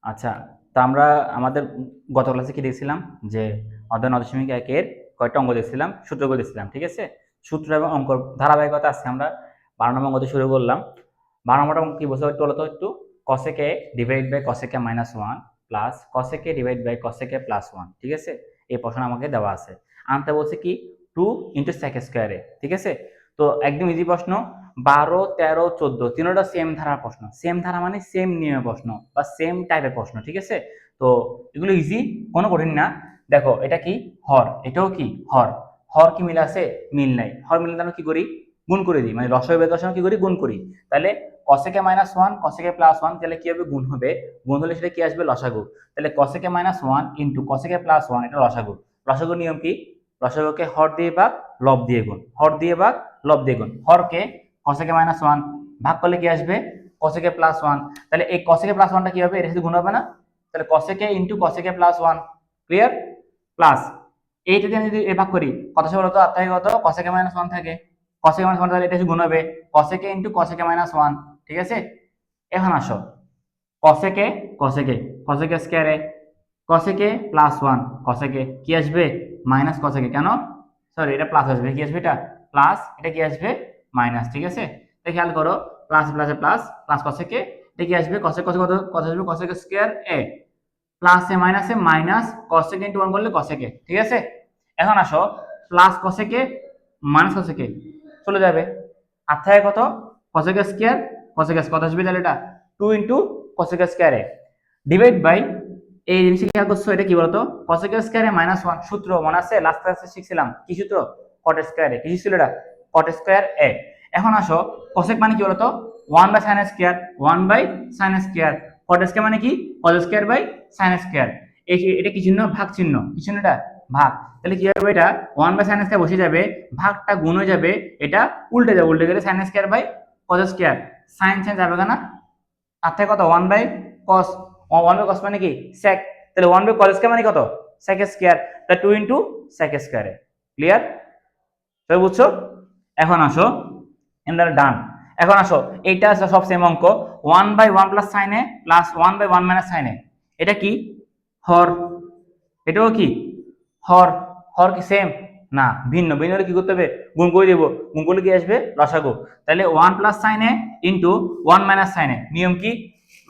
আচ্ছা, তো আমরা আমাদের গত ক্লাসে কি দেখছিলাম যে অধ্যায় 9.1 এর কয়েকটা অঙ্ক দেখছিলাম, সূত্রগুলো দেখছিলাম, ঠিক আছে? সূত্র এবং অঙ্কর ধারাবাহিকতা আজকে আমরা 12 নম্বর অঙ্ক দিয়ে শুরু করলাম। 12 নম্বরটা অঙ্ক কি বলছে একটু বলো তো একটু? cosec a divide by cosec a minus 1 plus cosec a divide by cosec a plus 1, ঠিক আছে? এই প্রশ্ন আমাকে দেওয়া আছে। আনতে বলছে কি 2 ইনটু sec স্কয়ার a, ঠিক আছে? তো একদম ইজি প্রশ্ন। 12, 13, 14 তিনটা সেম ধারার প্রশ্ন। সেম ধারা মানে সেম নিয়মের প্রশ্ন বা সেম টাইপের প্রশ্ন, ঠিক আছে? তো এগুলো ইজি, কোনো কঠিন না। দেখো এটা কি হর, এটাও কি হর। হর কি মিল আছে? মিল নাই। হর মিল আমরা কি করি? গুণ করে দিই, মানে লসাগু বের করার সময় কি করি? গুণ করি। তাহলে cosec a minus 1 cosec a plus 1, তাহলে কি হবে? গুণ হবে। গুণ হলে সেটা কি আসবে? লসাগু। তাহলে cosec a minus 1 into cosec a plus 1, এটা লসাগু। লসাগুর নিয়ম কি? লসাগুকে হর দিয়ে ভাগ লব দিয়ে গুণ, হর দিয়ে ভাগ লব দিয়ে গুণ। হরকে cosec a মাইনাস 1 ভাগ করলে কি আসবে? cosec a plus 1। তাহলে এই cosec a প্লাস 1টা কি হবে? এর সাথে গুণ হবে না? তাহলে cosec a into cosec a plus 1, clear? Plus এইটা দিয়ে আমি যদি এ ভাগ করি, কত আসে বলতো? 8 থেকে কত? cosec a মাইনাস 1 থাকে। cosec a মাইনাস 1 তাহলে এটা এসে গুণ হবে cosec a into cosec a minus 1, ঠিক আছে? এখন আসো cosec a cosec a cosec a square a cosec a plus 1 cosec a কি আসবে? Minus cosec a। কেন? সরি, এটা প্লাস আসবে। কি আসবে? এটা প্লাস, এটা কি আসবে? মাইনাস, ঠিক আছে? তাই খেয়াল করো, প্লাস প্লাসে প্লাস প্লাস cosec a, এটা কি আসবে? cosec cosec কত কত আসবে? cosec স্কয়ার a প্লাস এ মাইনাসে মাইনাস cosec ইনটু 1 করলে cosec a, ঠিক আছে? এখন আসো plus cosec a minus cosec a চলে যাবে। আর থাকে কত? cosec স্কয়ার cosec কত আসবে? তাহলে এটা 2 into cosec square a divide by, এই জিনিসটা খেয়াল করছো, এটা কি বলতো? cosec স্কয়ার a মাইনাস 1 সূত্র মনে আছে? লাস্ট ক্লাসে শিখছিলাম কি সূত্র? cot square a। কি ছিল এটা? cot square a। এখন আসো cosec মানে কি বলতো? 1 by sin square, 1 by sin square. cot square মানে কি? cos square by sin square. এটা কি চিহ্ন? ভাগ চিহ্ন। কি চিহ্ন এটা? ভাগ। তাহলে কি হবে? এটা 1 বাই sin স্কয়ার বসে যাবে, ভাগটা গুণ হয়ে যাবে, এটা উল্টে যাবে, উল্টে গেলে sin square by cos square. sin sin যাবে না? আর থেকে কত? 1 বাই cos, 1 বাই cos মানে কি? sec। তাহলে 1 বাই cos স্কয়ার মানে কত? sec square. তাহলে 2 ইনটু sec স্কয়ার। ক্লিয়ার? সবাই বুঝছো? এখন আসো, আমরা ডান। এখন আসো এইটা আছে সব সেম অঙ্ক, 1 by 1 plus sin a plus 1 by 1 minus sin a, এটা কি? হর। এটাও কি? হর। হর কি সেম? না, ভিন্ন। ভিন্ন হলে কি করতে হবে? গুণ করে দেবো। গুণ করলে কি আসবে? লসাগু। তাহলে 1 plus sin a into 1 minus sin a, নিয়ম কি?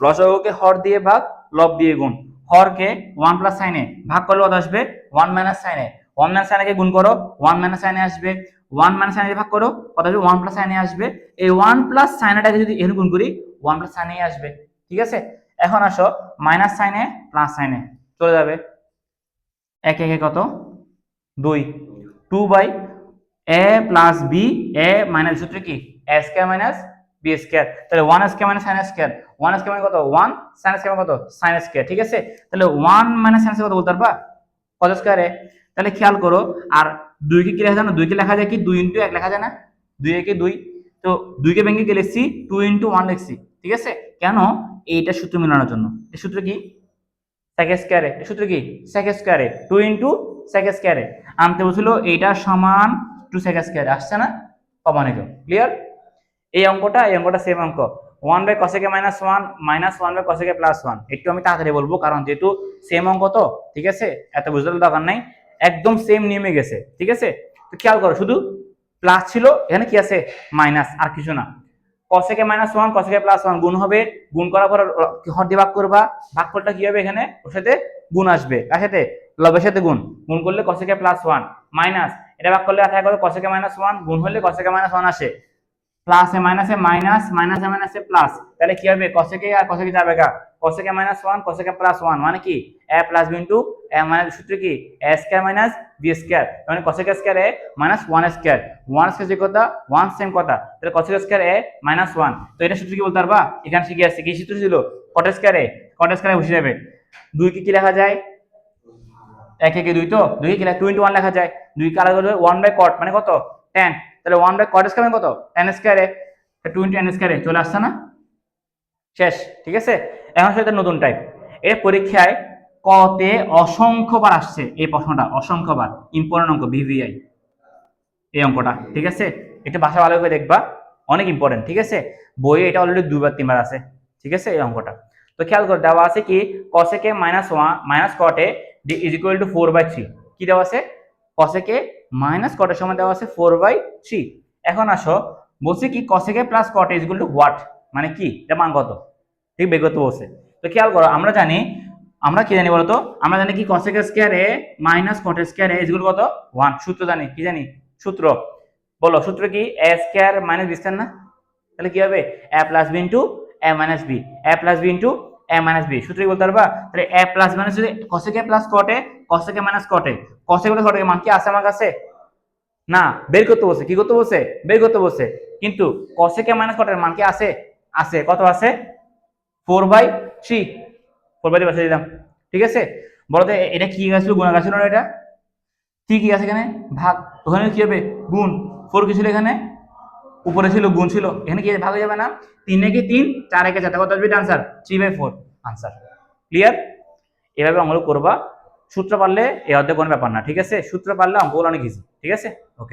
লসাগুকে হর দিয়ে ভাগ লব দিয়ে গুণ। হরকে 1 প্লাস sin a ভাগ করলে কত আসবে? 1 minus sin a। 1 minus sin a কে গুণ করো, 1 মাইনাস sin a আসবে। 1 মাইনাস sin a ভাগ করো, কত আসবে? 1 প্লাস sin a আসবে। এই 1 প্লাস sin a টাকে যদি এখানে গুণ করি, 1 প্লাস sin a আসবে, ঠিক আছে? এখন আসো minus sin a plus sin a চলে যাবে। এক একে কত? 2। 2 by A plus B, A minus সূত্র কি? A square minus B square. তাহলে 1 square minus sin square, 1 square মানে কত? 1, sin স্কয়ার মানে কত? sin স্কয়ার, ঠিক আছে? তাহলে 1 মাইনাস sin স্কয়ার কত বলতে পারবা? cos স্কয়ার এ। তাহলে খেয়াল করো, আর 2 কে কি লেখা যায় না? 2 কে লেখা যায় কি? 2 ইনটু 1 লেখা যায় না? 2 একে 2। তো 2 কে ভেঙে কি লিখছি? 2 ইনটু 1 লিখছি, ঠিক আছে? কেন? এইটা সূত্র মেলানোর জন্য। এই সূত্র কি? sec স্কয়ার এ। সূত্র কি? sec স্কয়ার এ 2 ইনটু sec স্কয়ার এ। আনতে বলছিল এইটা সমান 2 sec স্কয়ার, আসছে না? প্রমাণিত। ক্লিয়ার? এই অঙ্কটা সেম অঙ্ক। 1 by cosec a minus 1 minus 1 by cosec a plus 1। একটু আমি তাড়াতাড়ি বলবো কারণ যেহেতু সেম অঙ্ক, তো ঠিক আছে, এত বুঝতে দরকার নাই, একদম সেম নিয়মে গেছে, ঠিক আছে? তো খেয়াল করো, শুধু প্লাস ছিল, এখানে কি আছে? মাইনাস, আর কিছু না। cosec a minus 1 cosec a plus 1 গুণ হবে, গুণ করার পর হর দিয়ে ভাগ করবা, ভাগফলটা কি হবে? এখানে ওর সাথে গুণ আসবে, কার সাথে? লবের সাথে গুণ। গুণ করলে cosec a প্লাস 1 মাইনাস, এটা ভাগ করলে থাকে কত? cosec a মাইনাস 1 গুণ হলে cosec a মাইনাস 1 আসে, প্লাস এ মাইনাসে মাইনাস, মাইনাসে মাইনাসে প্লাস। তাহলে কি হবে? cosec a R cosec a যাবে গা, cosec a minus 1 cosec a plus 1 মানে কি? a plus b into a minus, সূত্র কি? a square minus b square, মানে cosec a square a minus 1 square. 1 square যে কথা 1 সেম কথা, তাহলে cosec a square a minus 1। তো এটা সূত্র কি বলতে পারবা? এখানে শিখে আসছে কি সূত্র ছিল? cot square a, cot square a বসে যাবে। 2 কি লেখা যায়? 1 একে 2, তো 2 কি লেখা? 2 ইনটু 1 লেখা যায়। 2 কে আলাদা করলে 1 বাই cot মানে কত? tan। তাহলে 1 বাই cot স্কয়ার মানে কত? tan square a। 2 into tan square a চলে আসছে না? শেষ, ঠিক আছে? এখন সেটা নতুন টাইপ। এর পরীক্ষায় কতে অসংখ্যবার আসছে এই প্রশ্নটা, অসংখ্যবার। ইম্পর্টেন্ট অঙ্ক, ভিভিআই এই অঙ্কটা, ঠিক আছে? একটু বাসা ভালো করে দেখবা, অনেক ইম্পর্টেন্ট, ঠিক আছে? বইয়ে এটা অলরেডি 2 বার 3 বার আছে, ঠিক আছে? এই অঙ্কটা। তো তো খেয়াল করে দেওয়া আছে কি cosec a minus 1 minus cot a is equal to 4/3। কি দেওয়া আছে cosec a minus cot a সমান দেওয়া আছে 4/3। এখন আসো বলছে কি cosec a plus cot a is equal to what, মানে কি এটা মান কত, ঠিক বের করতে বলছে। তো খেয়াল করো আমরা কি জানি বলতো, আমরা জানি কি cosec a square a minus cot a square a is equal কত 1। সূত্র জানি, কি জানি সূত্র বলো, সূত্র কি a square minus b square না, তাহলে কি হবে a plus b into a minus b, a plus b into a minus b। সূত্র কি বলতে পারবা, তাহলে a প্লাস মাইনাস যদি cosec a plus cot a, cosec a minus cot a, cosec a plus cot a মান কি আছে আমার কাছে, না বের করতে বলছে, কি করতে বলছে বের করতে বলছে। কিন্তু cosec a minus cot a এর মান কি আছে, আছে কত আছে 4/3, 4/3 বসে দিলাম। ঠিক আছে, বলো তো এটা কি ছিল, গুণাকার ছিল না, এটা কি আছে এখানে ভাগ, ওখানে কি হবে গুণ, 4 কি ছিল এখানে উপরে ছিল গুণ ছিল, এখানে কি ভাগ হয়ে যাবে না, 3 একে 3 4 একে 4, কত আসবে আনসার 3/4 আনসার। ক্লিয়ার, এভাবে অঙ্কগুলো করবা, সূত্র পারলে এই অধ্যায় কোনো ব্যাপার না। ঠিক আছে, সূত্র পারলে অঙ্কগুলো অনেক ইজি। ঠিক আছে, ওকে।